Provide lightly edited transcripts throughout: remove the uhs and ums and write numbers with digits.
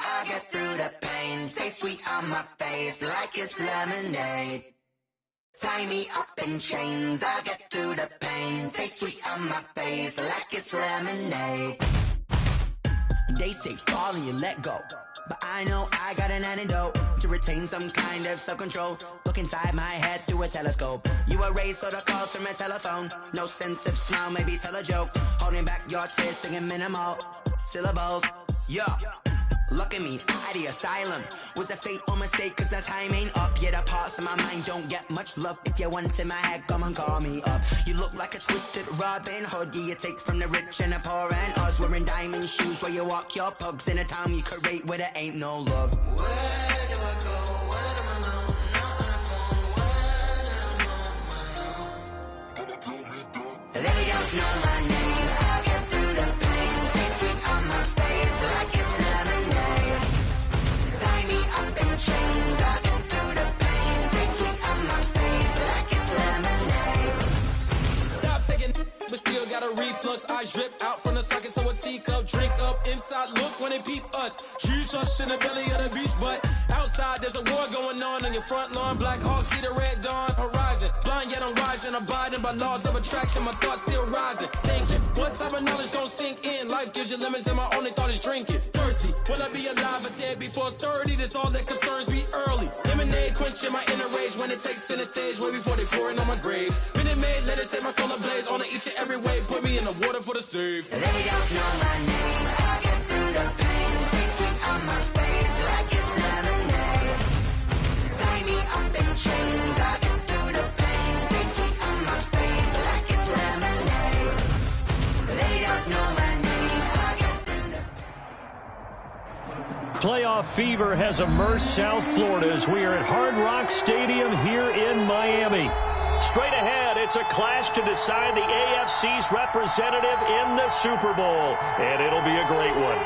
I get through the pain. Taste sweet on my face like it's lemonade. Tie me up in chains, I get through the pain. Taste sweet on my face like it's lemonade. They say fall and you let go, but I know I got an antidote to retain some kind of self-control. Look inside my head through a telescope. You erase all the calls from a telephone. No sense of smile, maybe tell a joke. Holding back your tears, singing minimal syllables. Yeah, look at me, out of the asylum. Was a fate or mistake, cause the time ain't up. Yet the parts of my mind don't get much love. If you want in my head, come and call me up. You look like a twisted Robin Hood. Yeah, you take from the rich and the poor and us. Wearing diamond shoes where you walk your pugs. In a town you create where there ain't no love. Where do I go? Where am I alone? Not on the phone when I'm on my own. They don't know my name. I get through the pain. Taste sweet on my face like it's lemonade. Tie me up in chains. I get through the pain. Taste sweet on my face like it's lemonade. Stop taking, but still got a reflux. Eyes drip out from the socket to a teacup. Drink up inside, look when they peep us. Huge us in the belly of the beach, but outside there's a war going on your front lawn. Black Hawk, see the red dawn horizon. Blind yet I'm rising, abiding by laws of attraction. My thoughts still rising, thinking what type of knowledge gon' sink in? Life gives you lemons and my only thought is drinking. Thirsty, will I be alive or dead before 30? That's all that concerns me early. Lemonade quenching my inner rage when it takes center stage way before they pour it on my grave. Minute Maid, let it set my soul ablaze on each and every way. Put me in the water for the save. They don't know my name. I get through the pain. Taste sweet on my face like it's lemonade. Tie me up in chains. I get through the pain. Taste sweet on my face like it's lemonade. They don't know my name. I get through the Playoff fever has immersed South Florida as we are at Hard Rock Stadium here in Miami. Straight ahead, it's a clash to decide the AFC's representative in the Super Bowl. And it'll be a great one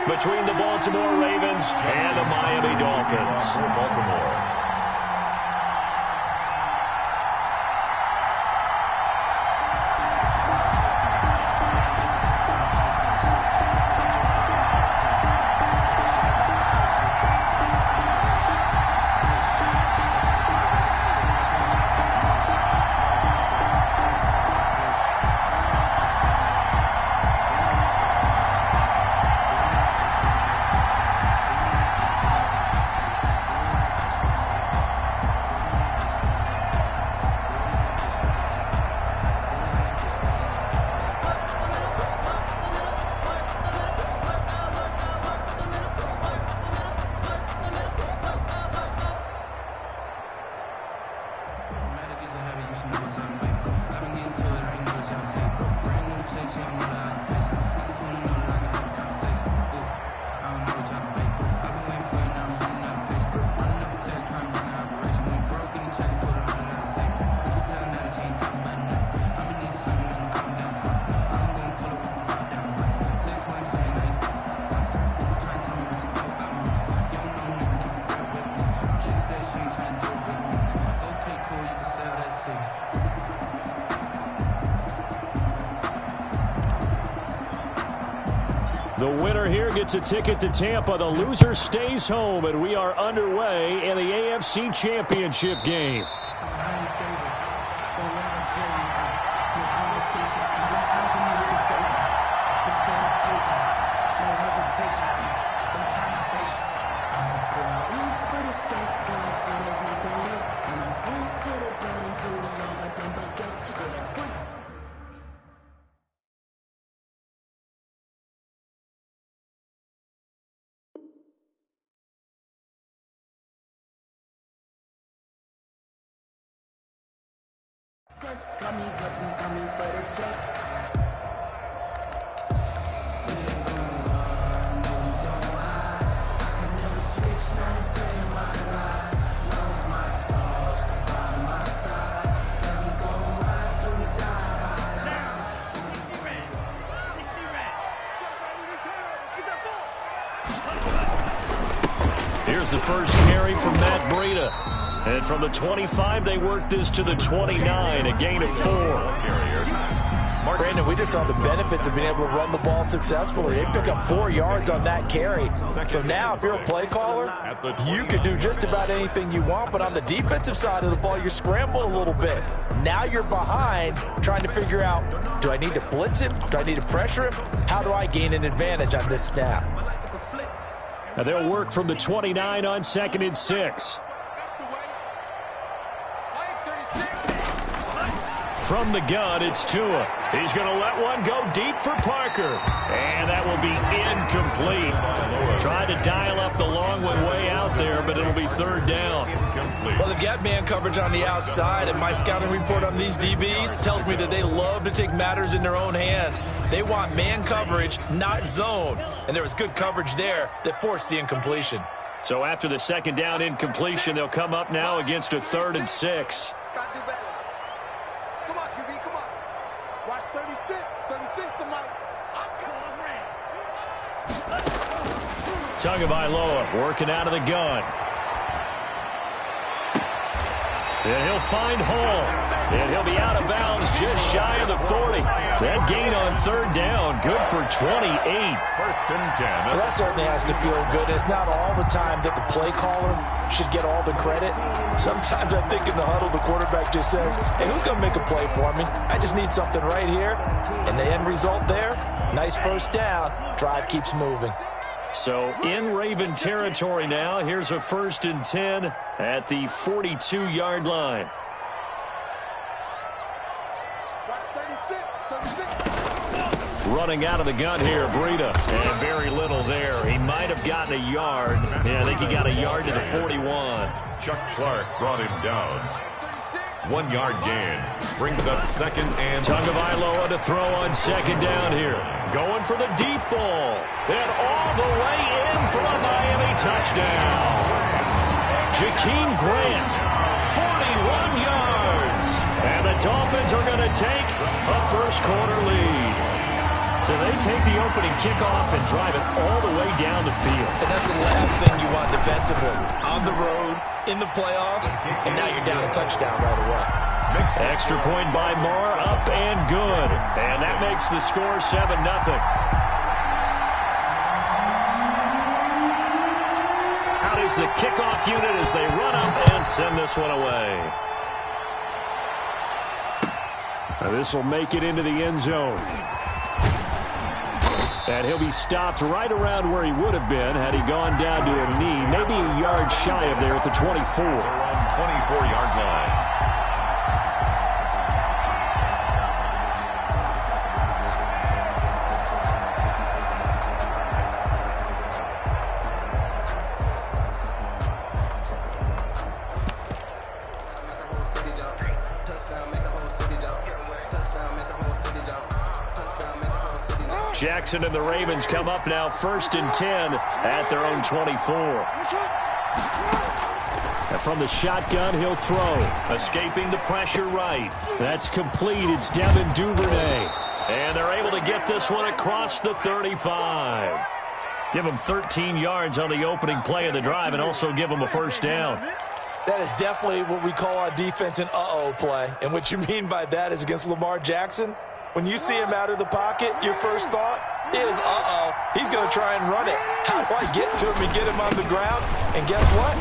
between the Baltimore Ravens and the Miami Dolphins. Baltimore. The winner here gets a ticket to Tampa. The loser stays home, and we are underway in the AFC Championship game. Coming, cause we coming for the check. We ain't gonna run, no we don't hide. I can never switch, now they play my line. Lost my dogs, by my side. And we gon' ride till we die. Now, 60 red, 60 red. Get that ball. Here's the first carry from Matt Breida. And from the 25, they work this to the 29, a gain of 4. Brandon, we just saw the benefits of being able to run the ball successfully. They pick up 4 yards on that carry. So now if you're a play caller, you could do just about anything you want, but on the defensive side of the ball, you're scrambling a little bit. Now you're behind trying to figure out, do I need to blitz him? Do I need to pressure him? How do I gain an advantage on this snap? And they'll work from the 29 on 2nd and 6. From the gun, it's Tua. He's going to let one go deep for Parker. And that will be incomplete. Tried to dial up the long one way out there, but it'll be 3rd down. Well, they've got man coverage on the outside, and my scouting report on these DBs tells me that they love to take matters in their own hands. They want man coverage, not zone. And there was good coverage there that forced the incompletion. So after the 2nd down incompletion, they'll come up now against a 3rd and 6. Got to do better. Come on, QB, come on. Watch 36. 36 to Mike. Tagovailoa working out of the gun. And he'll find Hall. And he'll be out of bounds just shy of the 40. That gain on 3rd down, good for 28. 1st and 10. Well, that certainly has to feel good. It's not all the time that the play caller should get all the credit. Sometimes I think in the huddle, the quarterback just says, hey, who's going to make a play for me? I just need something right here. And the end result there, nice 1st down. Drive keeps moving. So in Raven territory now, here's a 1st and 10 at the 42-yard line. Running out of the gun here, Breida. And very little there. He might have gotten a yard. Yeah, I think he got a yard to the 41. Chuck Clark brought him down. 1-yard gain. Brings up 2nd and... Tagovailoa to throw on 2nd down here. Going for the deep ball. And all the way in for a Miami touchdown. Jakeem Grant, 41 yards. And the Dolphins are going to take a 1st quarter lead. So they take the opening kickoff and drive it all the way down the field. And that's the last thing you want defensively. On the road, in the playoffs, and now you're down a touchdown right away. Extra point by Marr, up and good. And that makes the score 7-0. Out is the kickoff unit as they run up and send this one away. Now this will make it into the end zone. And he'll be stopped right around where he would have been had he gone down to a knee, maybe a yard shy of there at the 24. They're on 24-yard line. Jackson and the Ravens come up now 1st and 10 at their own 24. And from the shotgun, he'll throw. Escaping the pressure right. That's complete. It's Devin Duvernay. And they're able to get this one across the 35. Give him 13 yards on the opening play of the drive and also give him a 1st down. That is definitely what we call on defense an uh-oh play. And what you mean by that is against Lamar Jackson, when you see him out of the pocket, your first thought is, uh-oh, he's going to try and run it. How do I get to him and get him on the ground? And guess what?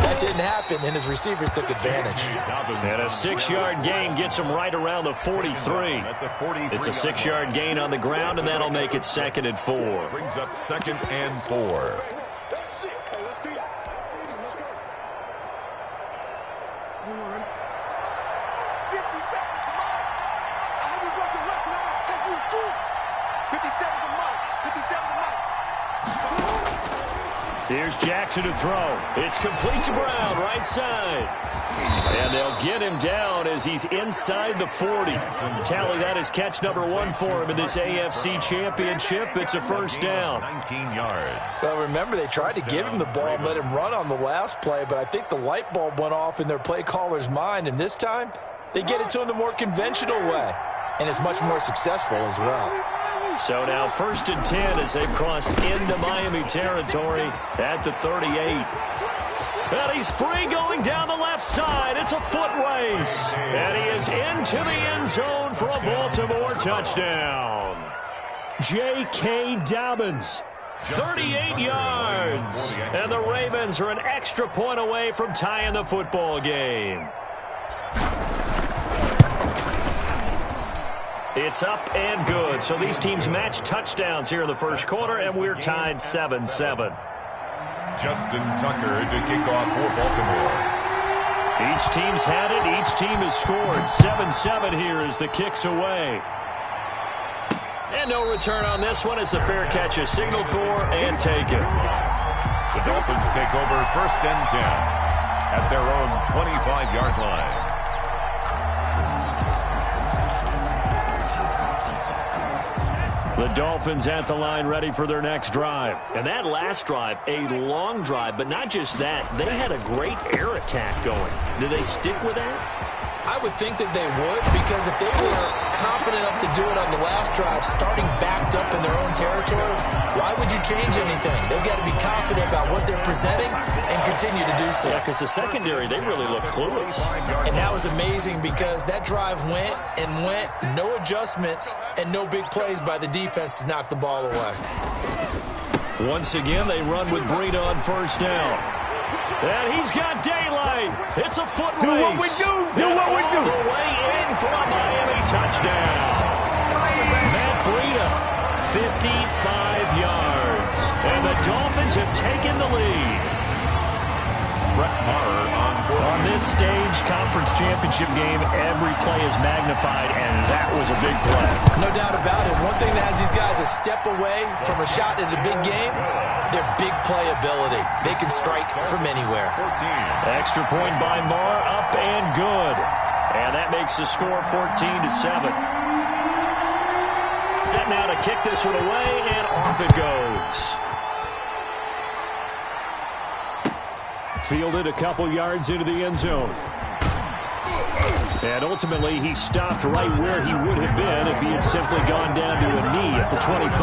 That didn't happen, and his receivers took advantage. And a 6-yard gain gets him right around the 43. It's a 6-yard gain on the ground, and that'll make it 2nd and 4. Brings up 2nd and 4. Here's Jackson to throw. It's complete to Brown, right side. And they'll get him down as he's inside the 40. Tally, that is catch number 1 for him in this AFC Championship. It's a 1st down. 19 yards. Well, remember, they tried to give him the ball and let him run on the last play, but I think the light bulb went off in their play caller's mind, and this time they get it to him the more conventional way, and it's much more successful as well. So now 1st and 10 as they've crossed into Miami territory at the 38. And he's free going down the left side. It's a foot race. And he is into the end zone for a Baltimore touchdown. J.K. Dobbins, 38 yards. And the Ravens are an extra point away from tying the football game. It's up and good. So these teams match touchdowns here in the first quarter, and we're tied 7-7. Justin Tucker to kick off for Baltimore. Each team's had it. Each team has scored. 7-7 here as the kick's away. And no return on this one as the fair catch is signaled for and taken. The Dolphins take over 1st and 10 at their own 25-yard line. The Dolphins at the line ready for their next drive. And that last drive, a long drive, but not just that. They had a great air attack going. Do they stick with that? I would think that they would, because if they were confident enough to do it on the last drive, starting backed up in their own territory, why would you change anything? They've got to be confident about what they're presenting and continue to do so. Yeah, because the secondary, they really look clueless. And that was amazing because that drive went and went, no adjustments, and no big plays by the defense to knock the ball away. Once again, they run with Breida on 1st down. And he's got daylight. It's a foot race. Do what we do. Do what we do. All the way in for a Miami touchdown. Matt Breida, 55 yards. And the Dolphins have taken the lead. On this stage, conference championship game, every play is magnified, and that was a big play. No doubt about it. One thing that has these guys a step away from a shot at a big game, their big play ability. They can strike from anywhere. Extra point by Marr, up and good. And that makes the score 14-7. Set now to kick this one away, and off it goes. Fielded a couple yards into the end zone. And ultimately, he stopped right where he would have been if he had simply gone down to a knee at the 25.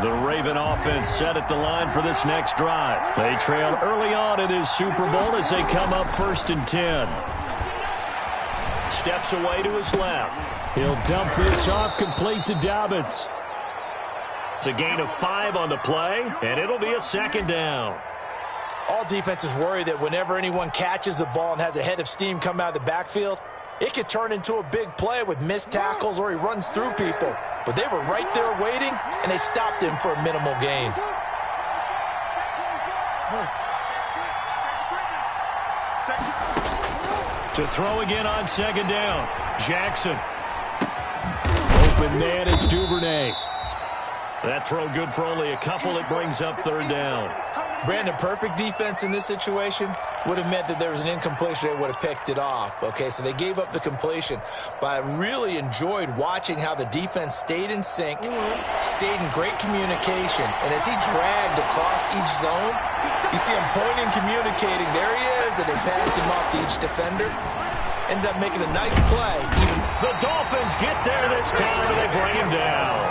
The Raven offense set at the line for this next drive. They trail early on in this Super Bowl as they come up 1st and 10. Steps away to his left. He'll dump this off complete to Dobbins. It's a gain of 5 on the play, and it'll be a 2nd down. All defenses worry that whenever anyone catches the ball and has a head of steam come out of the backfield, it could turn into a big play with missed tackles or he runs through people. But they were right there waiting, and they stopped him for a minimal gain. To throw again on 2nd down. Jackson. Open man is Duvernay. That throw good for only a couple. It brings up 3rd down. Brandon, perfect defense in this situation would have meant that there was an incompletion. They would have picked it off. Okay, so they gave up the completion. But I really enjoyed watching how the defense stayed in sync, stayed in great communication. And as he dragged across each zone, you see him pointing, communicating. There he is, and they passed him off to each defender. Ended up making a nice play. The Dolphins get there this time, and they bring him down.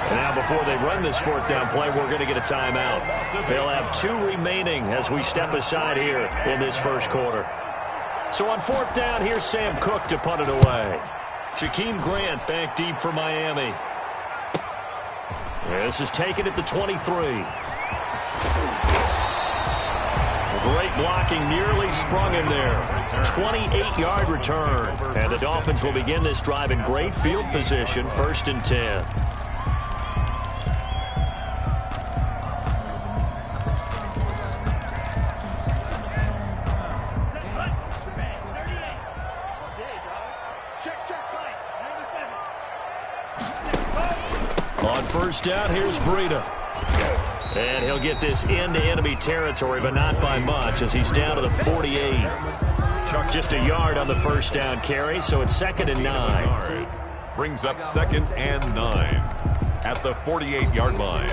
And now before they run this 4th down play, we're going to get a timeout. They'll have 2 remaining as we step aside here in this first quarter. So on 4th down, here's Sam Cook to punt it away. Jakeem Grant back deep for Miami. This is taken at the 23. Great blocking, nearly sprung him there. 28-yard return. And the Dolphins will begin this drive in great field position, 1st and 10. On 1st down, here's Breida. And he'll get this into enemy territory, but not by much as he's down to the 48. Chuck just a yard on the 1st down carry, so it's 2nd and 9. Brings up 2nd and 9 at the 48-yard line.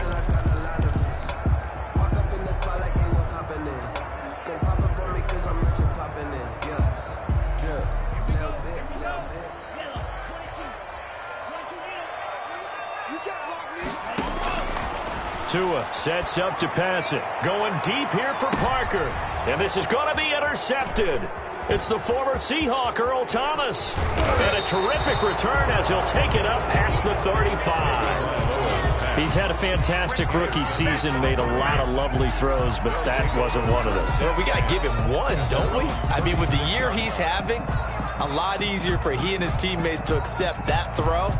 Tua sets up to pass it. Going deep here for Parker. And this is going to be intercepted. It's the former Seahawk, Earl Thomas. And a terrific return as he'll take it up past the 35. He's had a fantastic rookie season, made a lot of lovely throws, but that wasn't one of them. Well, we got to give him one, don't we? I mean, with the year he's having, a lot easier for he and his teammates to accept that throw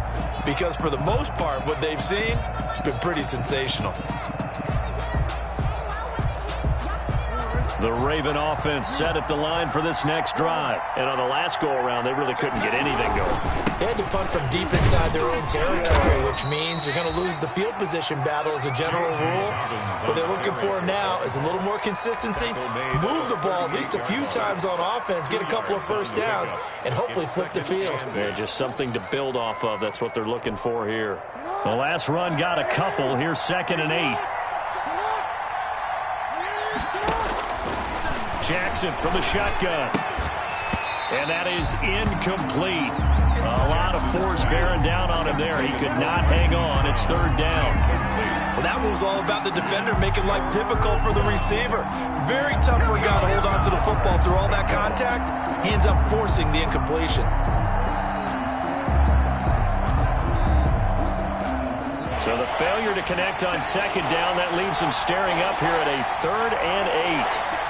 because for the most part, what they've seen, it's been pretty sensational. The Raven offense set at the line for this next drive. And on the last go-around, they really couldn't get anything going. They had to punt from deep inside their own territory, which means you're going to lose the field position battle as a general rule. What they're looking for now is a little more consistency, move the ball at least a few times on offense, get a couple of first downs, and hopefully flip the field. Yeah, just something to build off of. That's what they're looking for here. The last run got a couple. Here's 2nd and 8. Jackson from the shotgun. And that is incomplete. A lot of force bearing down on him there. He could not hang on. It's 3rd down. Well, that move's all about the defender making life difficult for the receiver. Very tough for a guy to hold on to the football through all that contact. He ends up forcing the incompletion. So the failure to connect on 2nd down, that leaves him staring up here at a 3rd and 8.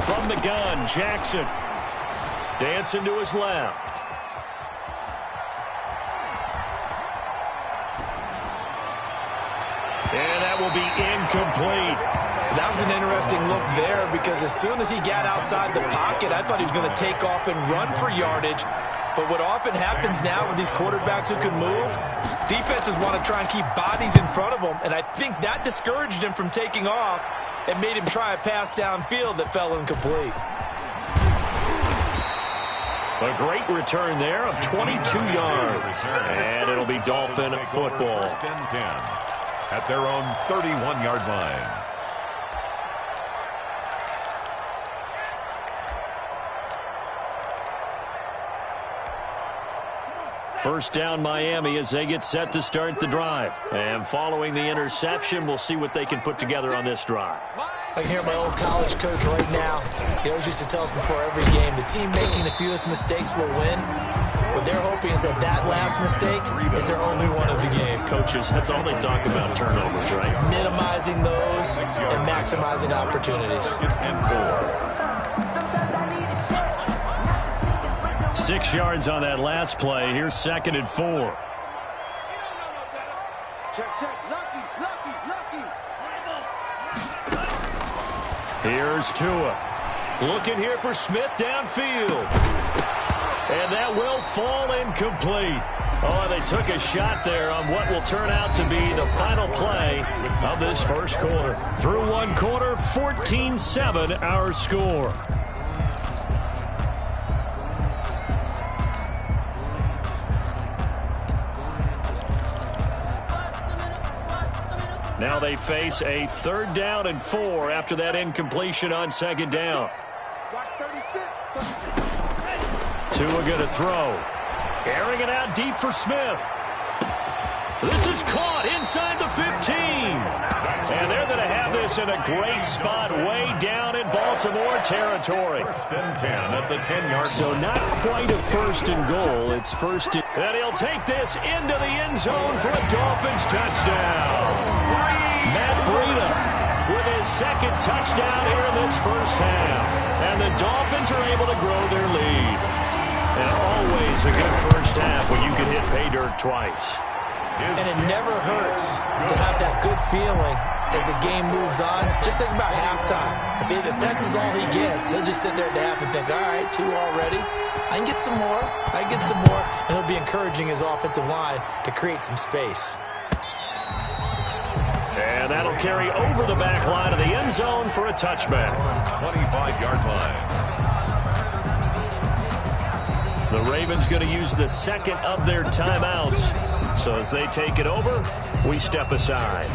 From the gun, Jackson. Dancing to his left. And that will be incomplete. That was an interesting look there because as soon as he got outside the pocket, I thought he was going to take off and run for yardage. But what often happens now with these quarterbacks who can move, defenses want to try and keep bodies in front of them, and I think that discouraged him from taking off and made him try a pass downfield that fell incomplete. A great return there of 22 yards. And it'll be Dolphin football. At their own 31-yard line. First down Miami as they get set to start the drive. And following the interception, we'll see what they can put together on this drive. I can hear my old college coach right now. He always used to tell us before every game, the team making the fewest mistakes will win. What they're hoping is that that last mistake is their only one of the game. Coaches, that's all they talk about, turnovers, right? Minimizing those and maximizing opportunities. 6 yards on that last play. Here's 2nd and 4. Here's Tua. Looking here for Smith downfield. And that will fall incomplete. Oh, they took a shot there on what will turn out to be the final play of this first quarter. Through one quarter, 14-7 our score. Now they face a 3rd down and 4 after that incompletion on 2nd down. Tua going to throw. Airing it out deep for Smith. This is caught inside the 15. And they're going to have this in a great spot way down in Baltimore territory. 1st and 10 at the 10-yard line. So not quite a 1st and goal. It's 1st and... And he'll take this into the end zone for a Dolphins touchdown. Matt Breida with his 2nd touchdown here in this first half. And the Dolphins are able to grow their lead. And always a good first half when you can hit pay dirt twice. And it never hurts to have that good feeling as the game moves on. Just think about halftime. If that's all he gets, he'll just sit there at the half and think, all right, 2 already. I can get some more. I can get some more. And he'll be encouraging his offensive line to create some space. And that'll carry over the back line of the end zone for a touchback. 25-yard line. The Ravens going to use the 2nd of their timeouts. So as they take it over, we step aside.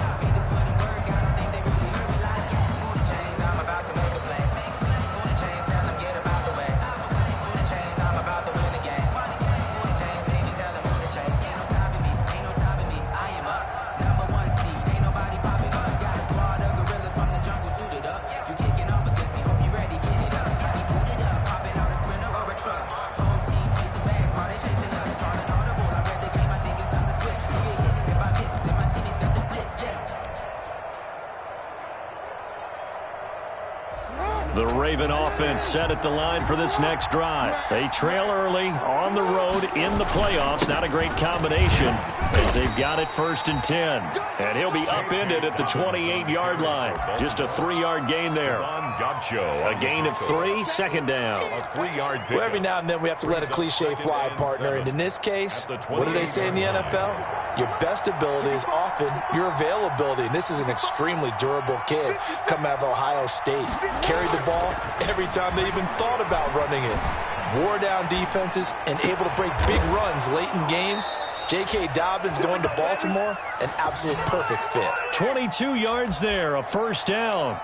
The Raven offense set at the line for this next drive. They trail early on the road in the playoffs. Not a great combination as they've got it 1st and 10. And he'll be upended at the 28-yard line. Just a 3-yard gain there. A gain of 3, second down. Well, every now and then we have to let a cliche fly, partner. And in this case, what do they say in the NFL? Your best ability is often your availability. And this is an extremely durable kid coming out of Ohio State. Carried the ball every time they even thought about running it. Wore down defenses and able to break big runs late in games. J.K. Dobbins going to Baltimore, an absolute perfect fit. 22 yards there, a 1st down.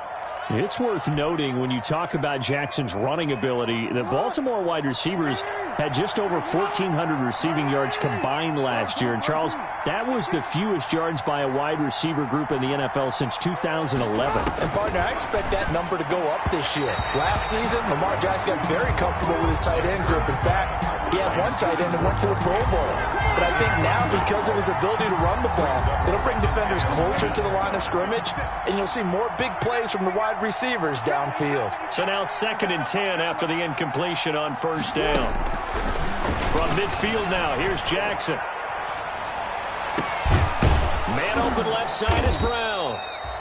It's worth noting when you talk about Jackson's running ability that Baltimore wide receivers had just over 1,400 receiving yards combined last year. And, Charles, that was the fewest yards by a wide receiver group in the NFL since 2011. And, partner, I expect that number to go up this year. Last season, Lamar Jackson got very comfortable with his tight end group. In fact, he had one tight end that went to the Pro Bowl. But I think now, because of his ability to run the ball, it'll bring defenders closer to the line of scrimmage, and you'll see more big plays from the wide receivers downfield. So now 2nd and 10 after the incompletion on 1st down. From midfield now, here's Jackson. Man open left side is Brown.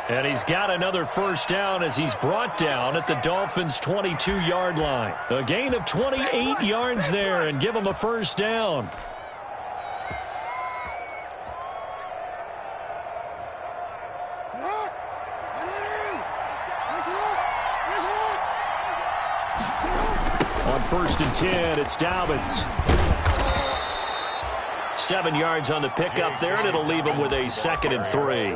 And he's got another 1st down as he's brought down at the Dolphins' 22-yard line. A gain of 28 yards there and give him a 1st down. On 1st and 10, it's Dobbins. 7 yards on the pickup there, and it'll leave him with a 2nd and 3.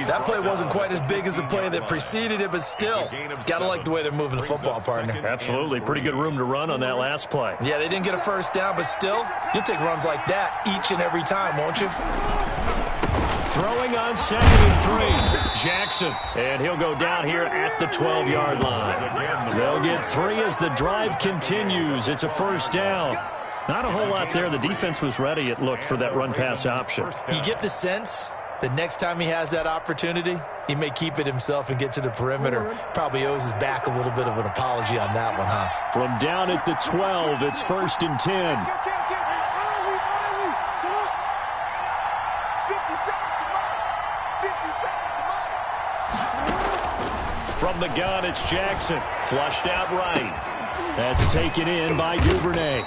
That play wasn't quite as big as the play that preceded it, but still, got to like the way they're moving the football, partner. Absolutely. Pretty good room to run on that last play. Yeah, they didn't get a 1st down, but still, you'll take runs like that each and every time, won't you? Throwing on 2nd and 3. Jackson. And he'll go down here at the 12-yard line. They'll get 3 as the drive continues. It's a 1st down. Not a whole lot there. The defense was ready, it looked, for that run-pass option. You get the sense that next time he has that opportunity, he may keep it himself and get to the perimeter. Probably owes his back a little bit of an apology on that one, huh? From down at the 12, it's 1st and 10. From the gun, it's Jackson. Flushed out right. That's taken in by Duvernay.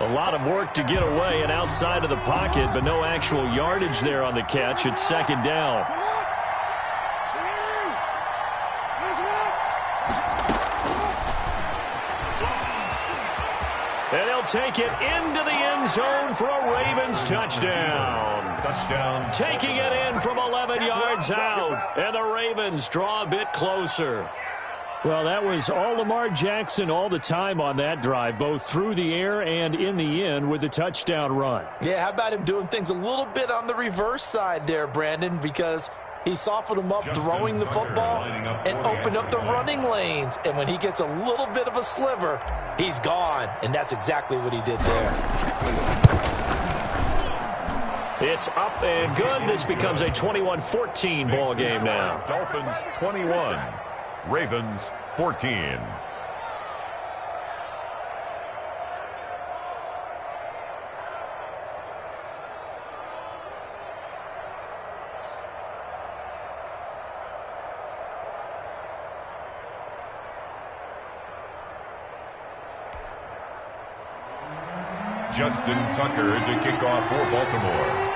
A lot of work to get away and outside of the pocket, but no actual yardage there on the catch. It's 2nd down. And he'll take it into the end zone for a Ravens touchdown. Taking it in from 11 yards out. And the Ravens draw a bit closer. Well, that was all Lamar Jackson all the time on that drive, both through the air and in the end with a touchdown run. Yeah, how about him doing things a little bit on the reverse side there, Brandon, because he softened him up throwing the football and opened up the running lanes. And when he gets a little bit of a sliver, he's gone. And that's exactly what he did there. It's up and good. This becomes a 21-14 ball game now. Dolphins 21, Ravens 14. Justin Tucker to kick off for Baltimore.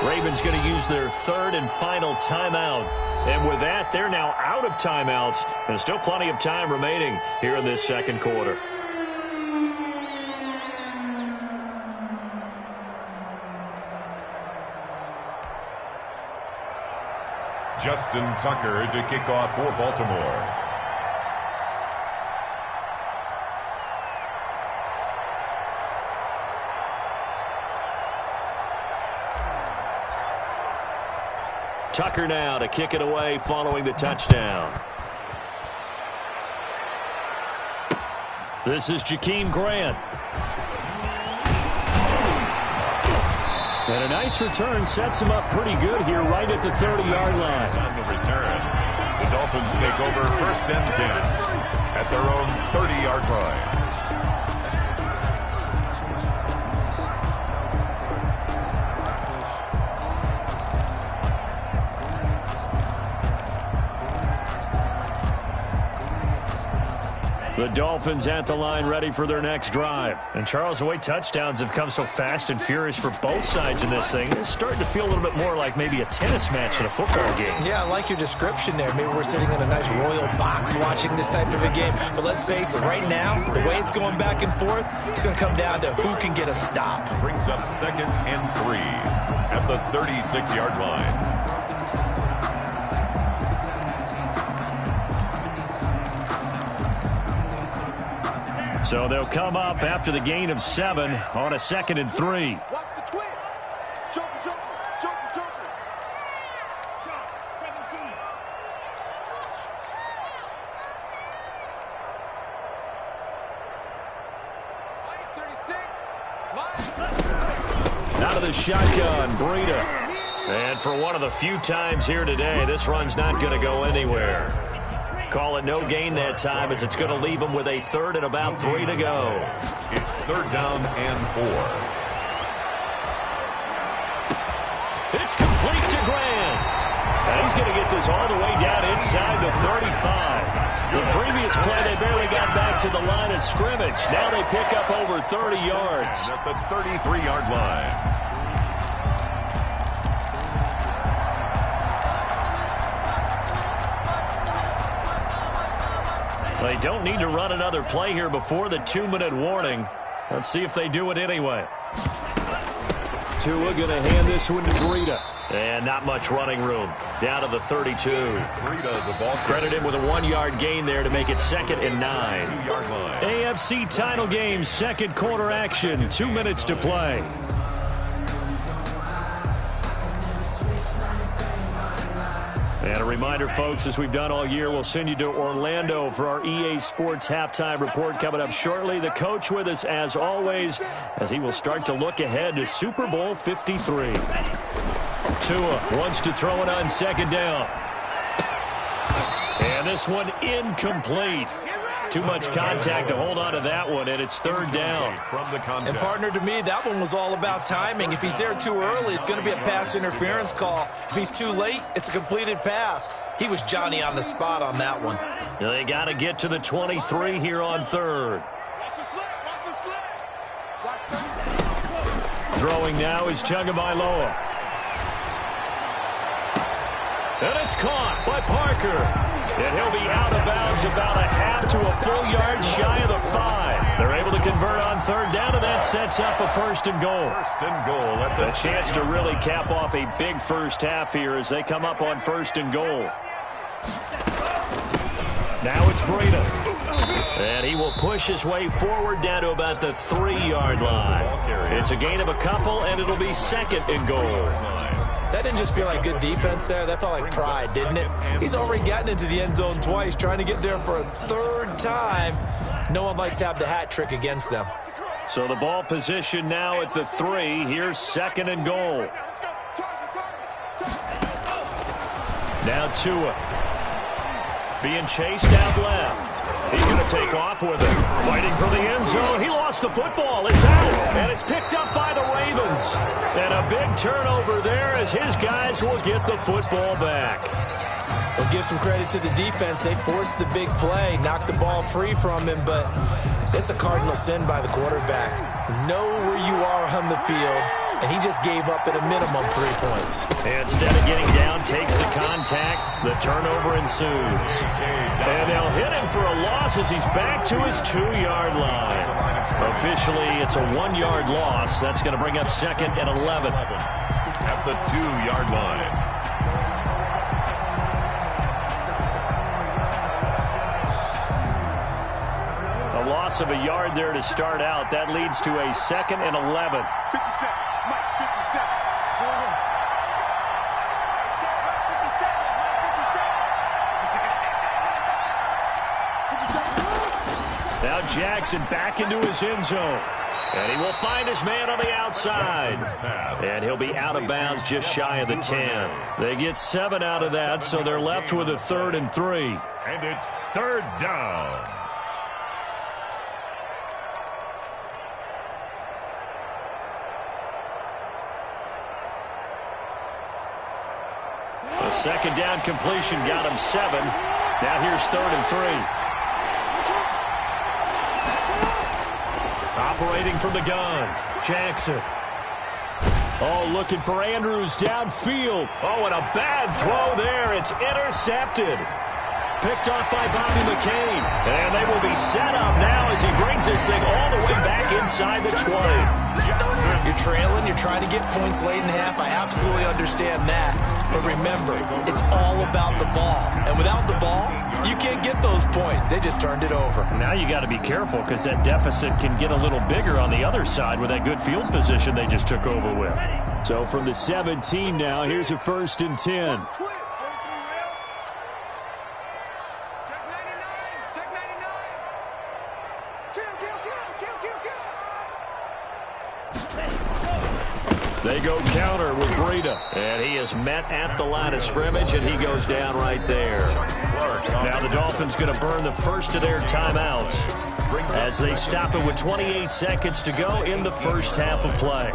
Ravens going to use their 3rd and final timeout. And with that, they're now out of timeouts. There's still plenty of time remaining here in this 2nd quarter. Justin Tucker to kick off for Baltimore. Tucker now to kick it away following the touchdown. This is Jakeem Grant. And a nice return sets him up pretty good here right at the 30-yard line. On the return, The Dolphins take over 1st and 10 at their own 30-yard line. The Dolphins at the line ready for their next drive. And Charles, the way touchdowns have come so fast and furious for both sides in this thing, it's starting to feel a little bit more like maybe a tennis match in a football game. Yeah, I like your description there. Maybe we're sitting in a nice royal box watching this type of a game. But let's face it, right now, the way it's going back and forth, it's going to come down to who can get a stop. Brings up 2nd and 3 at the 36-yard line. So they'll come up after the gain of 7 on a 2nd and 3. Watch the twins. Joker. 36. Out of the shotgun, Breida. And for one of the few times here today, this run's not going to go anywhere. Call it no gain that time as it's going to leave them with a 3rd and about 3 to go. It's 3rd down and 4. It's complete to Grant. And he's going to get this all the way down inside the 35. The previous play, they barely got back to the line of scrimmage. Now they pick up over 30 yards. At the 33-yard line. They don't need to run another play here before the 2-minute warning. Let's see if they do it anyway. Tua going to hand this one to Breida. And not much running room. Down to the 32. Breida, the ball. Credit him with a 1-yard gain there to make it 2nd and 9. 2-yard line. AFC title game, 2nd quarter action. 2 minutes to play. And a reminder, folks, as we've done all year, we'll send you to Orlando for our EA Sports halftime report coming up shortly. The coach with us, as always, as he will start to look ahead to Super Bowl 53. Tua wants to throw it on 2nd down. And this one incomplete. Too much contact to hold on to that one, and it's 3rd down. From the contact. And, partner, to me, that one was all about timing. If he's there too early, it's going to be a pass interference call. If he's too late, it's a completed pass. He was Johnny on the spot on that one. They got to get to the 23 here on 3rd. Throwing now is Tagovailoa. And it's caught by Parker. And he'll be out of bounds about a half to a full yard shy of the 5. They're able to convert on 3rd down, and that sets up a 1st and goal. 1st and goal. A chance to really cap off a big first half here as they come up on 1st and goal. Now it's Breida. And he will push his way forward down to about the 3-yard line. It's a gain of a couple, and it'll be 2nd and goal. That didn't just feel like good defense there. That felt like pride, didn't it? He's already gotten into the end zone twice, trying to get there for a 3rd time. No one likes to have the hat trick against them. So the ball position now at the 3. Here's 2nd and goal. Now Tua. Being chased out left. He's going to take off with it. Fighting for the end zone. He lost the football. It's out. And it's picked up by the Ravens. And a big turnover there as his guys will get the football back. We'll give some credit to the defense. They forced the big play, knocked the ball free from him, but it's a cardinal sin by the quarterback. Know where you are on the field, and he just gave up at a minimum 3 points. And instead of getting down, takes the contact. The turnover ensues. And they'll hit him for a loss as he's back to his 2-yard line. Officially, it's a 1-yard loss. That's going to bring up 2nd and 11. At the 2-yard line. A loss of a yard there to start out. That leads to a 2nd and 11. 57. Mike, 57. Now Jackson back into his end zone. And he will find his man on the outside. And he'll be out of bounds just shy of the 10. They get 7 out of that, so they're left with a 3rd and 3. And it's 3rd down. A 2nd down completion got him 7. Now here's 3rd and 3. Operating from the gun, Jackson. Oh, looking for Andrews downfield. Oh, and a bad throw there. It's intercepted. Picked off by Bobby McCain. And they will be set up now as he brings this thing all the way back inside the 20. You're trailing. You're trying to get points late in half. I absolutely understand that. But remember, it's all about the ball. And without the ball, you can't get those points. They just turned it over. Now you got to be careful because that deficit can get a little bigger on the other side with that good field position they just took over with. So from the 17 now, here's a 1st and 10. They go counter with Breida. And he is met at the line of scrimmage, and he goes down right there. Now the Dolphins going to burn the first of their timeouts as they stop it with 28 seconds to go in the first half of play.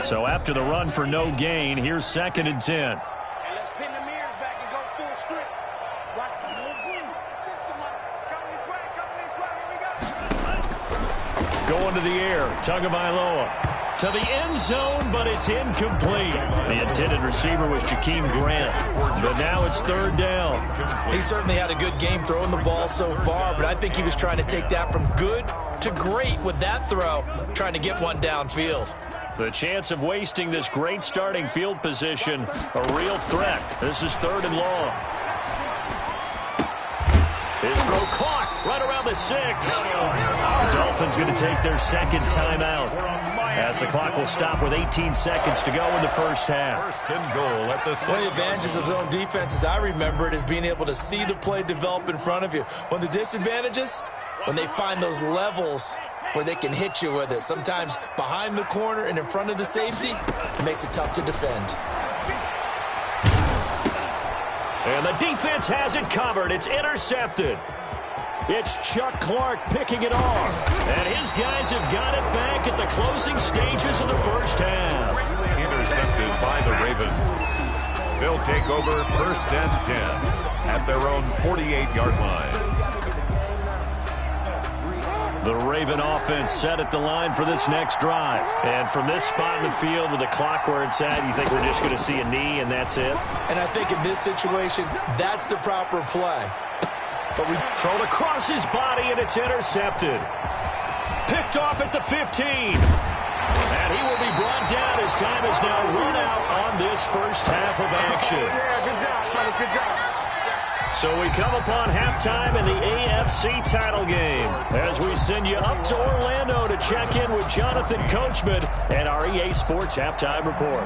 So after the run for no gain, here's 2nd and 10. Going to the air, Tagovailoa to the end zone, but it's incomplete. The intended receiver was Jakeem Grant, but now it's 3rd down. He certainly had a good game throwing the ball so far, but I think he was trying to take that from good to great with that throw, trying to get one downfield. The chance of wasting this great starting field position, a real threat. This is 3rd and long. His throw caught right around the 6. The Dolphins going to take their 2nd timeout as the clock will stop with 18 seconds to go in the first half. 1st and goal at the 6. One of the advantages of zone defense, as I remember it, is being able to see the play develop in front of you. One of the disadvantages, when they find those levels where they can hit you with it. Sometimes behind the corner and in front of the safety, it makes it tough to defend. And the defense has it covered. It's intercepted. It's Chuck Clark picking it off. And his guys have got it back at the closing stages of the first half. Intercepted by the Ravens. They'll take over 1st and 10 at their own 48-yard line. The Raven offense set at the line for this next drive. And from this spot in the field with the clock where it's at, you think we're just going to see a knee and that's it? And I think in this situation, that's the proper play. But we throw it across his body and it's intercepted. Picked off at the 15. And he will be brought down as time is now run out on this first half of action. Yeah, good job, fellas, good job. So we come upon halftime in the AFC title game as we send you up to Orlando to check in with Jonathan Coachman and our EA Sports Halftime Report.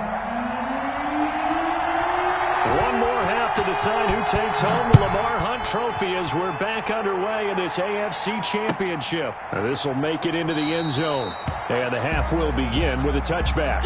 One more half to decide who takes home the Lamar Hunt Trophy as we're back underway in this AFC Championship. This will make it into the end zone. And the half will begin with a touchback.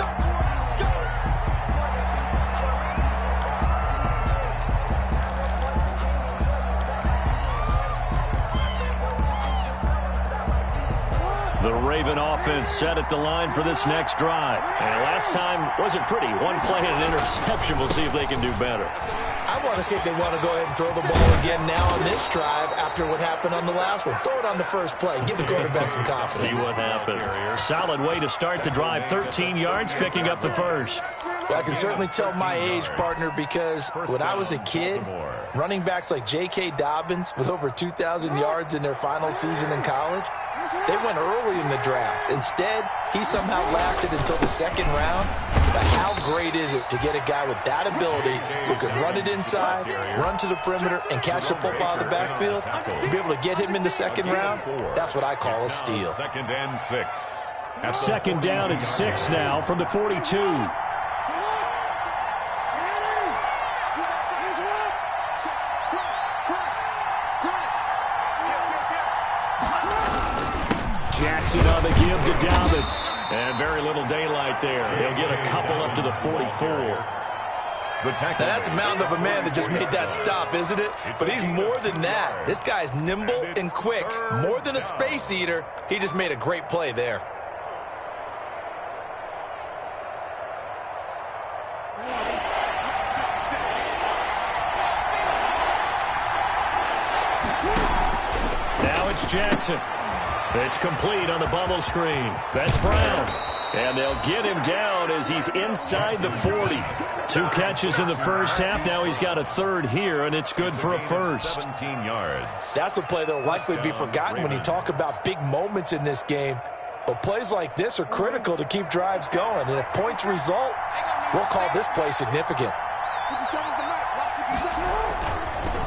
The Raven offense set at the line for this next drive. And last time wasn't pretty. One play and an interception. We'll see if they can do better. I want to see if they want to go ahead and throw the ball again now on this drive after what happened on the last one. Throw it on the first play. Give the quarterback some confidence. See what happens. Solid way to start the drive. 13 yards, picking up the first. Well, I can certainly tell my age, partner, because when I was a kid, running backs like J.K. Dobbins with over 2,000 yards in their final season in college, they went early in the draft. Instead, he somehow lasted until the 2nd round. But how great is it to get a guy with that ability who can run it inside, run to the perimeter, and catch the football out of the backfield? To be able to get him in the 2nd round, that's what I call a steal. 2nd and 6. 2nd down and 6 now from the 42. Jackson on the give to Dobbins. And very little daylight there. He'll get a couple up to the 44. Now that's a mountain of a man that just made that stop, isn't it? But he's more than that. This guy's nimble and quick. More than a space eater. He just made a great play there. Now it's Jackson. It's complete on the bubble screen. That's Brown. And they'll get him down as he's inside the 40. 2 catches in the first half. Now he's got a third here, and it's good for a first. 17 yards. That's a play that will likely be forgotten when you talk about big moments in this game. But plays like this are critical to keep drives going. And if points result, we'll call this play significant.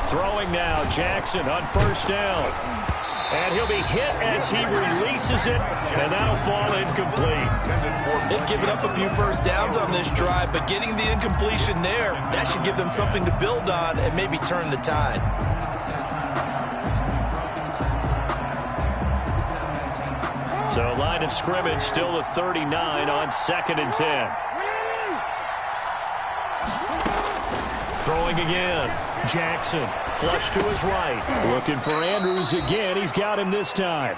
Throwing now, Jackson on first down. And he'll be hit as he releases it, and that'll fall incomplete. They've given up a few first downs on this drive, but getting the incompletion there, that should give them something to build on and maybe turn the tide. So line of scrimmage still the 39 on 2nd and 10. Throwing again. Jackson, flush to his right. Looking for Andrews again. He's got him this time.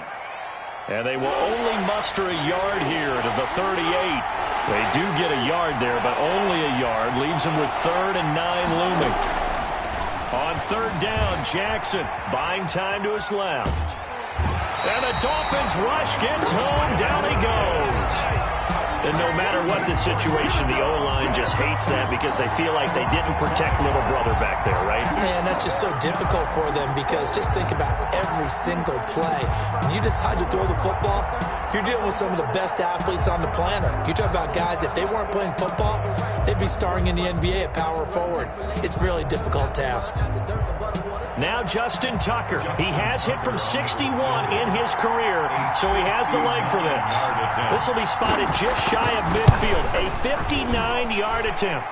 And they will only muster a yard here to the 38. They do get a yard there, but only a yard. Leaves them with 3rd and 9 looming. On 3rd down, Jackson buying time to his left. And the Dolphins rush gets home. Down he goes. And no matter what the situation, the O-line just hates that because they feel like they didn't protect little brother back there, right? Man, that's just so difficult for them because just think about every single play. When you decide to throw the football, you're dealing with some of the best athletes on the planet. You talk about guys, if they weren't playing football, they'd be starring in the NBA at power forward. It's a really difficult task. Now Justin Tucker. He has hit from 61 in his career, so he has the leg for this. This will be spotted just shy of midfield. A 59-yard attempt.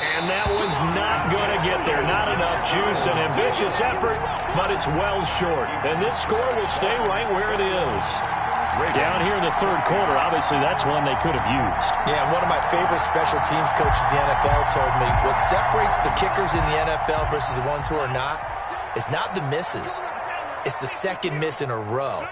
And that one's not going to get there. Not enough juice. An ambitious effort, but it's well short. And this score will stay right where it is. Down here in the 3rd quarter, obviously that's one they could have used. Yeah, one of my favorite special teams coaches in the NFL told me what separates the kickers in the NFL versus the ones who are not is not the misses. It's the second miss in a row.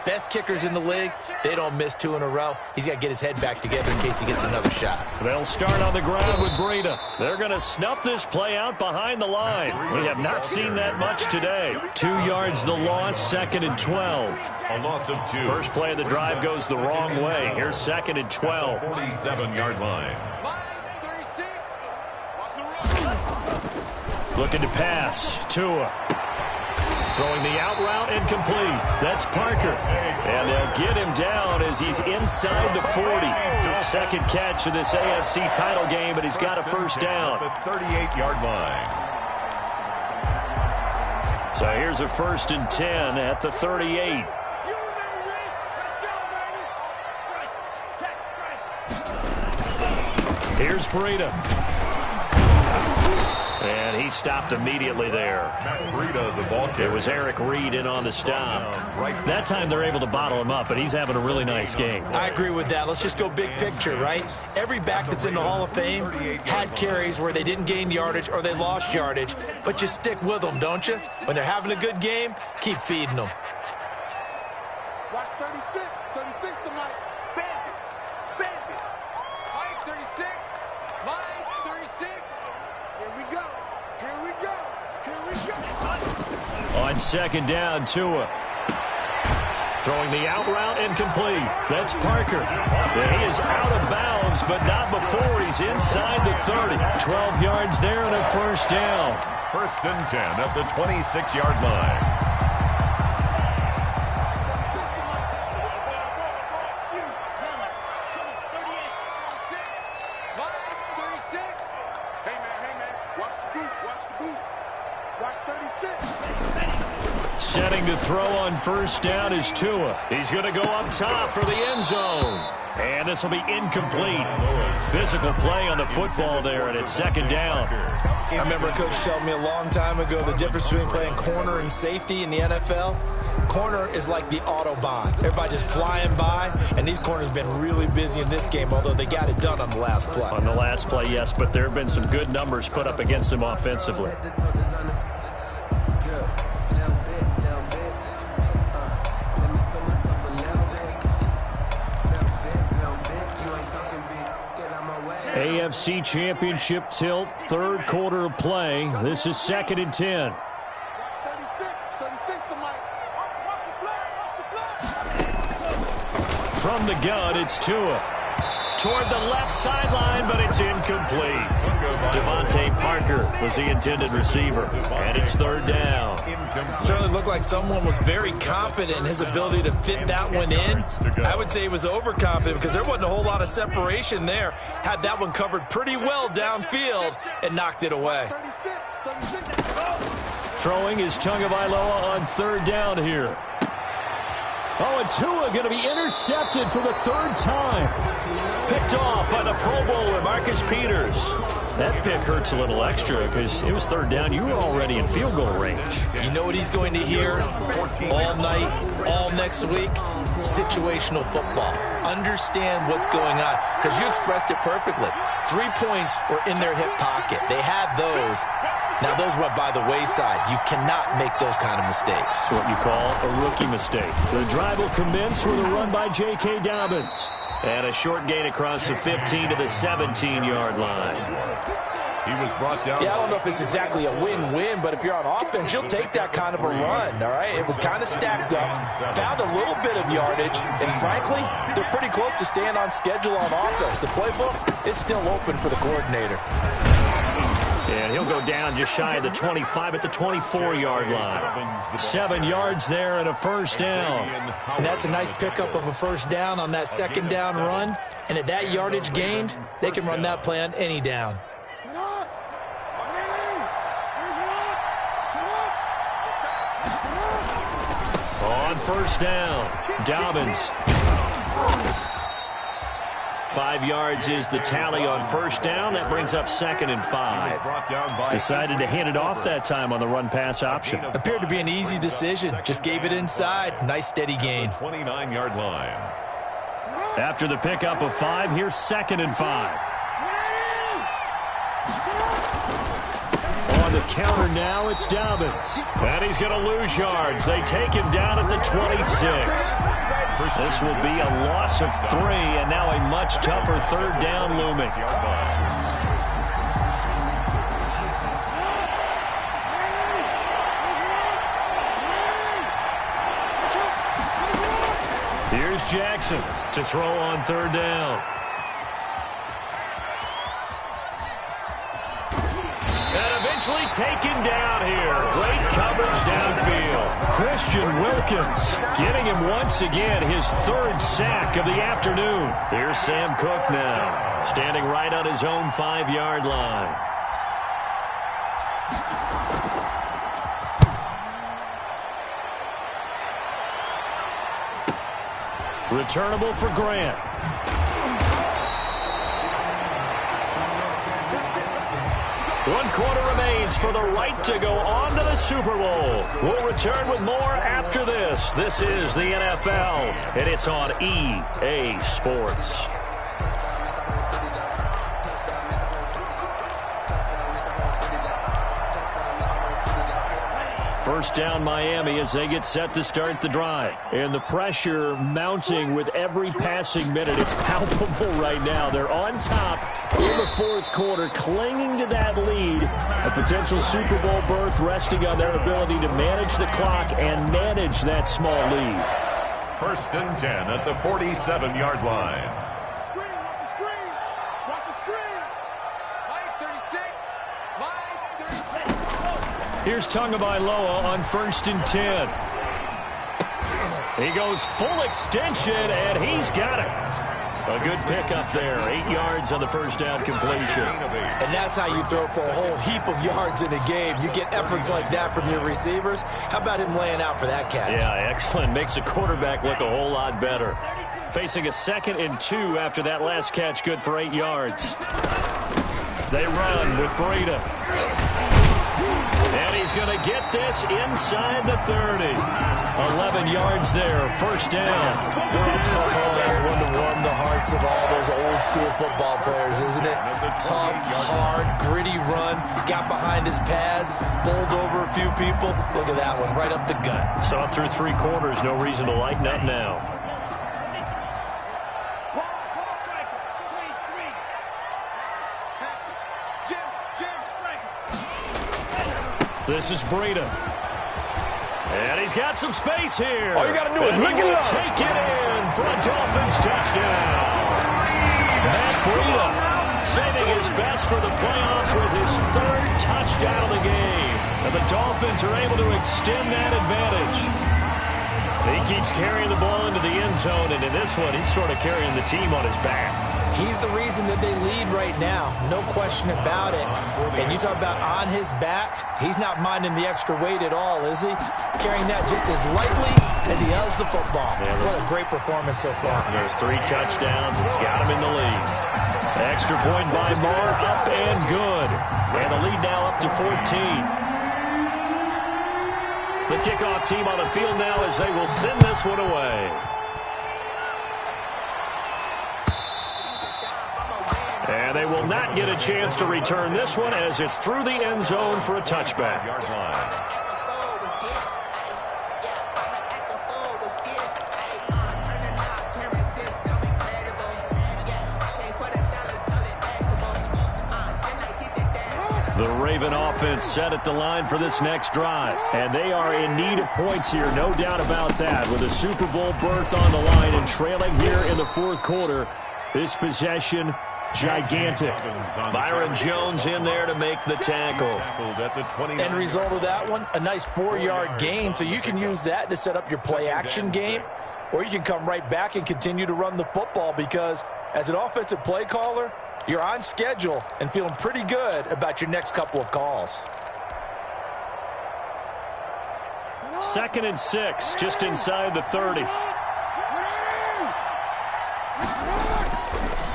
Best kickers in the league, they don't miss 2 in a row. He's got to get his head back together in case he gets another shot. They'll start on the ground with Breida. They're going to snuff this play out behind the line. We have not seen that much today. 2 yards the loss, 2nd and 12. A loss of 2. First play of the drive goes the wrong way. Here's 2nd and 12. 47-yard line. Looking to pass. Tua. Throwing the out route incomplete. That's Parker. And they'll get him down as he's inside the 40. 2nd catch of this AFC title game, but he's got a first down. The 38-yard line. So here's a 1st and 10 at the 38. Here's Breida. And he stopped immediately there. Breida, the ball carrier. It was Eric Reed in on the stop. That time they're able to bottle him up, but he's having a really nice game. I agree with that. Let's just go big picture, right? Every back that's in the Hall of Fame had carries where they didn't gain yardage or they lost yardage, but you stick with them, don't you? When they're having a good game, keep feeding them. Watch 36. 36 tonight. Bandit. Bandit. Line 36. Line 36. Here we go. Here we go. Here we go. On 2nd down, Tua. Throwing the out route incomplete. That's Parker. He is out of bounds, but not before he's inside the 30. 12 yards there and a first down. 1st and 10 at the 26-yard line. Setting to throw on 1st down is Tua. He's going to go up top for the end zone. And this will be incomplete. Physical play on the football there, and it's 2nd down. I remember a coach telling me a long time ago the difference between playing corner and safety in the NFL. Corner is like the Autobahn. Everybody just flying by, and these corners have been really busy in this game, although they got it done on the last play. On the last play, yes, but there have been some good numbers put up against them offensively. AFC Championship tilt, third quarter of play. This is 2nd and 10. 36 to Mike. From the gun, it's Tua. Toward the left sideline, but it's incomplete. Devontae Parker was the intended receiver, and it's 3rd down. Certainly looked like someone was very confident in his ability to fit that one in. I would say he was overconfident because there wasn't a whole lot of separation there. Had that one covered pretty well downfield and knocked it away. Throwing is Tagovailoa on 3rd down here. Oh, and Tua going to be intercepted for the 3rd time. Picked off by the Pro Bowler, Marcus Peters. That pick hurts a little extra because it was 3rd down. You were already in field goal range. You know what he's going to hear all night, all next week? Situational football. Understand what's going on because you expressed it perfectly. 3 points were in their hip pocket. They had those. Now, those went by the wayside. You cannot make those kind of mistakes. It's what you call a rookie mistake. The drive will commence with a run by J.K. Dobbins. And a short gain across the 15 to the 17-yard line. He was brought down. Yeah, I don't know if it's exactly a win-win, but if you're on offense, you'll take that kind of a run, all right? It was kind of stacked up, found a little bit of yardage, and frankly, they're pretty close to staying on schedule on offense. The playbook is still open for the coordinator. And he'll go down just shy of the 25 at the 24-yard line. 7 yards there and a 1st down. And that's a nice pickup of a 1st down on that 2nd down run. And at that yardage gained, they can run that play on any down. On 1st down, Dobbins. 5 yards is the tally on 1st down. That brings up 2nd and 5. Decided to hand it off that time on the run-pass option. Appeared to be an easy decision. Just gave it inside. Nice steady gain. 29-yard line. After the pickup of 5, here's 2nd and 5. On the counter now, it's Dobbins. And he's going to lose yards. They take him down at the 26. This will be a loss of 3, and now a much tougher 3rd down looming. Here's Jackson to throw on 3rd down. And eventually taken down here. Great coverage downfield. Christian Wilkins getting him once again his 3rd sack of the afternoon. Here's Sam Cook now, standing right on his own 5-yard line. Returnable for Grant. One quarter remains for the right to go on to the Super Bowl. We'll return with more after this. This is the NFL, and it's on EA Sports. First down Miami as they get set to start the drive. And the pressure mounting with every passing minute. It's palpable right now. They're on top in the 4th quarter, clinging to that lead. A potential Super Bowl berth resting on their ability to manage the clock and manage that small lead. 1st and 10 at the 47-yard line. Screen, watch the screen. Watch the screen. Line 36. Line 36. Here's Tagovailoa on 1st and 10. He goes full extension, and he's got it. A good pickup there. 8 yards on the 1st down completion. And that's how you throw for a whole heap of yards in a game. You get efforts like that from your receivers. How about him laying out for that catch? Yeah, excellent. Makes the quarterback look a whole lot better. Facing a 2nd and 2 after that last catch, good for 8 yards. They run with Breida. And he's going to get this inside the 30. 11 yards there, first down. Oh, that's one to warm the hearts of all those old-school football players, isn't it? Tough, hard, gritty run. Got behind his pads, bowled over a few people. Look at that one, right up the gut. Saw it through 3 quarters. No reason to lighten up now. This is Breida. And he's got some space here. All you got to do is look it up. Take it in for a Dolphins touchdown. Matt Breida saving his best for the playoffs with his 3rd touchdown of the game. And the Dolphins are able to extend that advantage. He keeps carrying the ball into the end zone, and in this one, he's sort of carrying the team on his back. He's the reason that they lead right now. No question about it. And you talk about on his back, he's not minding the extra weight at all, is he? Carrying that just as lightly as he does the football. Yeah, what a great performance so far. There's 3 touchdowns. It's got him in the lead. Extra point by Moore, up and good. And the lead now up to 14. The kickoff team on the field now as they will send this one away. And they will not get a chance to return this one as it's through the end zone for a touchback. The Raven offense set at the line for this next drive. And they are in need of points here, no doubt about that. With a Super Bowl berth on the line and trailing here in the 4th quarter, this possession gigantic. Byron Jones in there to make the tackle. End result of that one, a nice 4-yard gain, so you can use that to set up your play-action game, or you can come right back and continue to run the football because as an offensive play caller, you're on schedule and feeling pretty good about your next couple of calls. 2nd and 6, just inside the 30.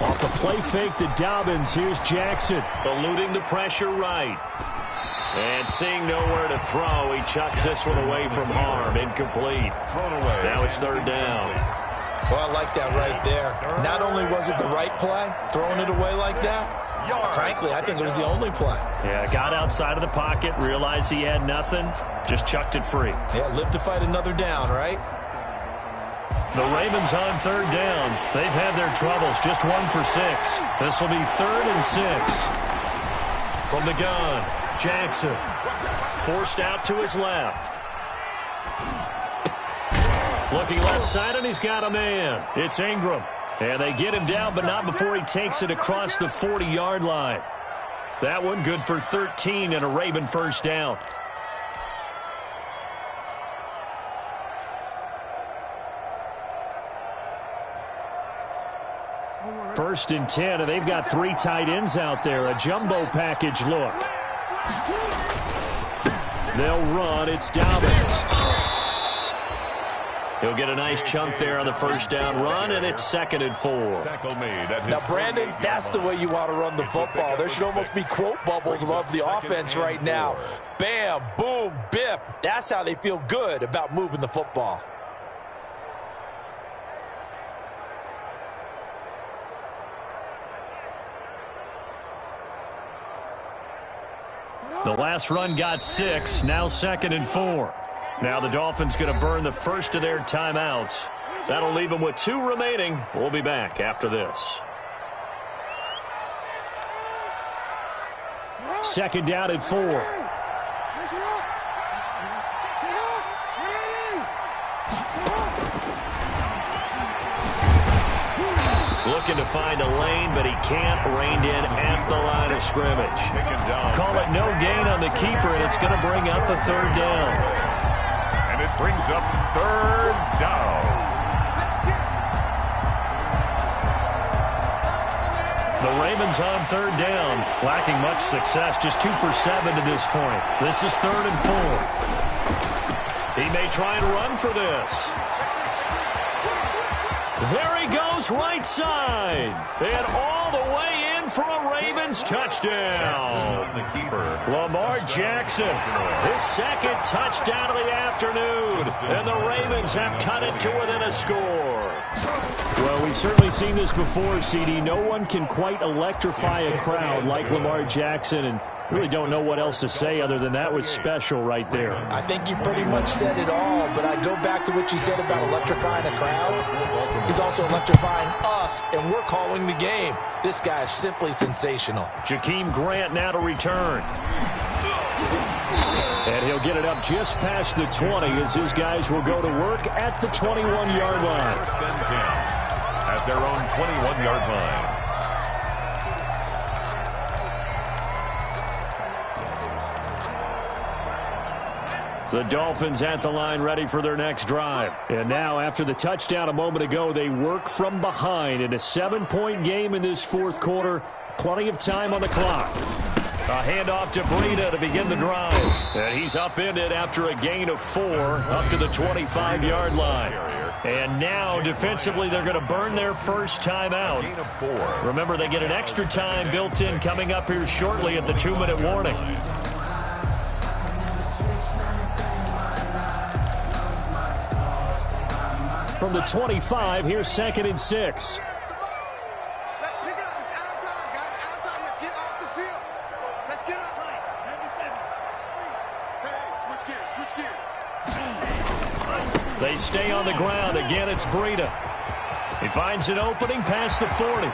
Off the play fake to Dobbins, here's Jackson. Eluding the pressure right. And seeing nowhere to throw, he chucks this one away from harm. Incomplete. Now it's 3rd down. Well, I like that right there. Not only was it the right play, throwing it away like that, frankly, I think it was the only play. Yeah, got outside of the pocket, realized he had nothing, just chucked it free. Yeah, live to fight another down, right? The Ravens on 3rd down. They've had their troubles, just 1 for 6. This will be 3rd and 6. From the gun, Jackson. Forced out to his left. Looking left side, and he's got a man. It's Ingram. And they get him down, but not before he takes it across the 40-yard line. That one good for 13 and a Raven first down. First and 10, and they've got 3 tight ends out there. A jumbo package look. They'll run. It's Dobbins. He'll get a nice chunk there on the first down run, and it's 2nd and 4. Now, Brandon, that's the way you want to run the football. There should almost be quote bubbles above the offense right now. Bam, boom, biff. That's how they feel good about moving the football. The last run got 6, now 2nd and 4. Now the Dolphins going to burn the first of their timeouts. That'll leave them with 2 remaining. We'll be back after this. 2nd down at 4. Looking to find a lane, but he can't. Reined in at the line of scrimmage. Call it no gain on the keeper, and it's going to bring up a 3rd down. And it brings up 3rd down. The Ravens on 3rd down, lacking much success, just 2 for 7 to this point. This is 3rd and 4. He may try and run for this. There he goes, right side. And all the way in for a Ravens touchdown. The keeper, Lamar Jackson, his second touchdown of the afternoon. And the Ravens have cut it to within a score. Well, we've certainly seen this before, CD. No one can quite electrify a crowd like Lamar Jackson, and really don't know what else to say other than that was special right there. I think you pretty much said it all, but I go back to what you said about electrifying a crowd. He's also electrifying us, and we're calling the game. This guy is simply sensational. Jakeem Grant now to return. And he'll get it up just past the 20 as his guys will go to work at the 21-yard line. first and 10 at their own 21-yard line. The Dolphins at the line ready for their next drive. And now after the touchdown a moment ago, they work from behind in a 7-point game in this fourth quarter. Plenty of time on the clock. A handoff to Breida to begin the drive. And he's upended after a gain of 4 up to the 25-yard line. And now defensively they're going to burn their first time out. Gain of 4. Remember, they get an extra time built in coming up here shortly at the 2-minute warning. From the 25, here's 2nd and 6. Let's pick it up. It's out of time, guys. Out of time. Let's get off the field. Let's get up. Hey, switch gears. They stay on the ground. Again, it's Breida. He finds an opening past the 40.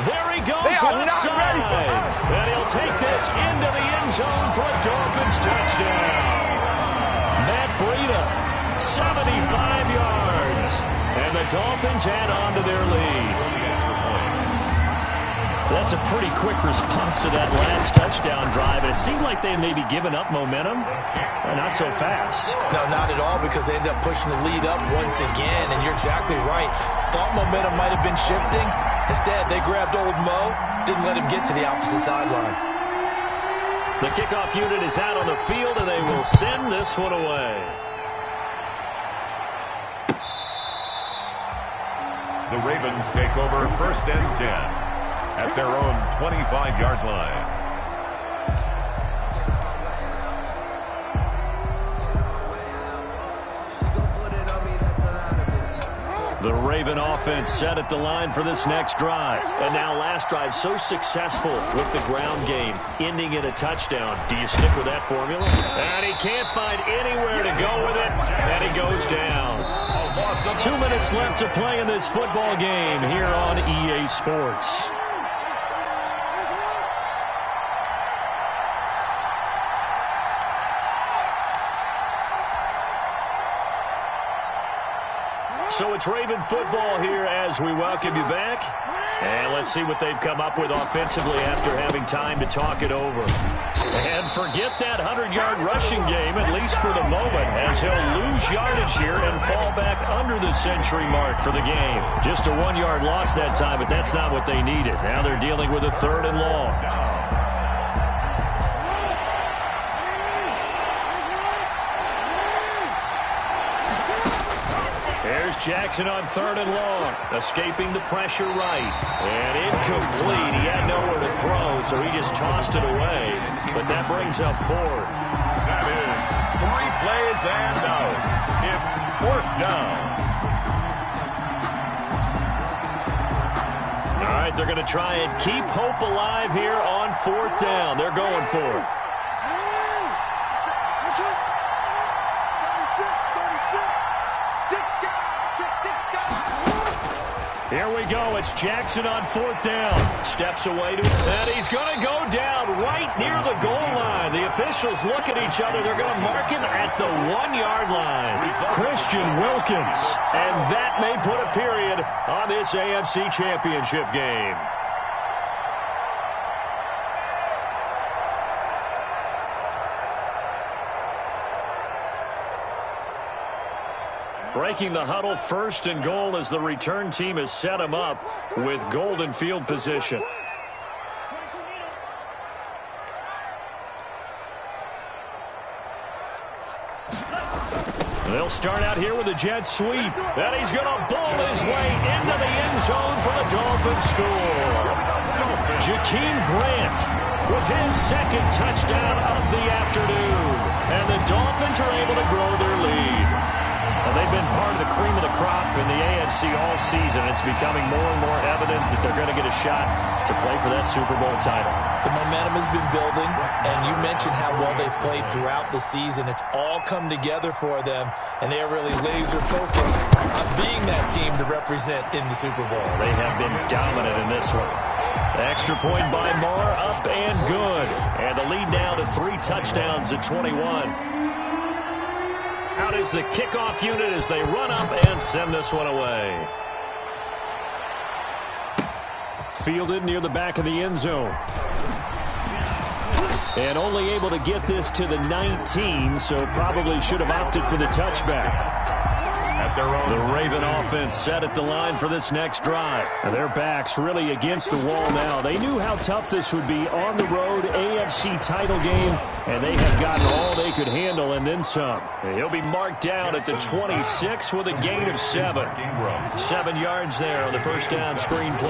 There he goes left side. And he'll take this into the end zone for a Dolphins touchdown. Matt Breida, 75 yards. And the Dolphins add on to their lead. That's a pretty quick response to that last touchdown drive. And it seemed like they may be giving up momentum. Not so fast. No, not at all, because they ended up pushing the lead up once again. And you're exactly right. Thought momentum might have been shifting. Instead, they grabbed old Mo, didn't let him get to the opposite sideline. The kickoff unit is out on the field, and they will send this one away. The Ravens take over 1st and 10 at their own 25-yard line. The Raven offense set at the line for this next drive. And now last drive so successful with the ground game, ending in a touchdown. Do you stick with that formula? And he can't find anywhere to go with it, and he goes down. 2 minutes left to play in this football game here on EA Sports. So it's Raven football here as we welcome you back. And let's see what they've come up with offensively after having time to talk it over. And forget that 100-yard rushing game, at least for the moment, as he'll lose yardage here and fall back under the century mark for the game. Just a 1-yard loss that time, but that's not what they needed. Now they're dealing with a 3rd and long. Here's Jackson on 3rd and long, escaping the pressure right. And incomplete. He had nowhere to throw, so he just tossed it away. But that brings up 4th. That is 3 plays and out. It's 4th down. All right, they're going to try and keep hope alive here on 4th down. They're going for it. Here we go. It's Jackson on 4th down. Steps away to it, and he's going to go down right near the goal line. The officials look at each other. They're going to mark him at the 1-yard line. Christian Wilkins. And that may put a period on this AFC Championship game. Breaking the huddle, 1st and goal as the return team has set him up with golden field position. They'll start out here with a jet sweep. And he's going to bowl his way into the end zone for the Dolphins score. Jakeem Grant with his second touchdown of the afternoon. And the Dolphins are able to grow their lead. Well, they've been part of the cream of the crop in the AFC all season. It's becoming more and more evident that they're going to get a shot to play for that Super Bowl title. The momentum has been building, and you mentioned how well they've played throughout the season. It's all come together for them, and they are really laser focused on being that team to represent in the Super Bowl. They have been dominant in this one. The extra point by Marr, up and good. And the lead now to 3 touchdowns at 21. Out is the kickoff unit as they run up and send this one away. Fielded near the back of the end zone. And only able to get this to the 19, so probably should have opted for the touchback. The Raven offense set at the line for this next drive. And their backs really against the wall now. They knew how tough this would be on the road, AFC title game, and they have gotten all they could handle and then some. He'll be marked down at the 26 with a gain of 7. 7 yards there on the first down screen play.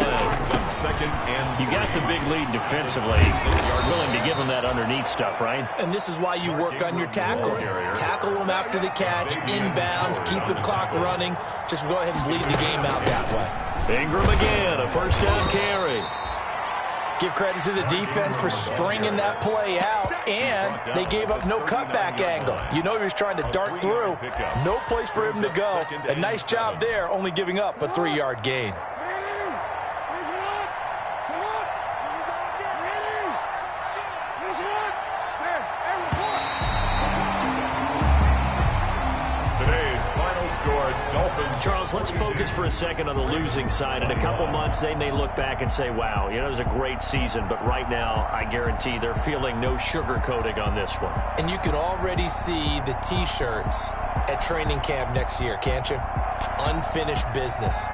You got the big lead defensively. You're willing to give them that underneath stuff, right? And this is why you work on your tackling. Tackle them after the catch, inbounds, keep the clock running. Just go ahead and bleed the game out that way. Ingram again, a first down carry. Give credit to the defense for stringing that play out, and they gave up no cutback angle. You know he was trying to dart through. No place for him to go. A nice job there, only giving up a 3-yard gain. Charles, let's focus for a second on the losing side. In a couple months, they may look back and say, wow, it was a great season. But right now, I guarantee they're feeling no sugarcoating on this one. And you can already see the T-shirts at training camp next year, can't you? Unfinished business.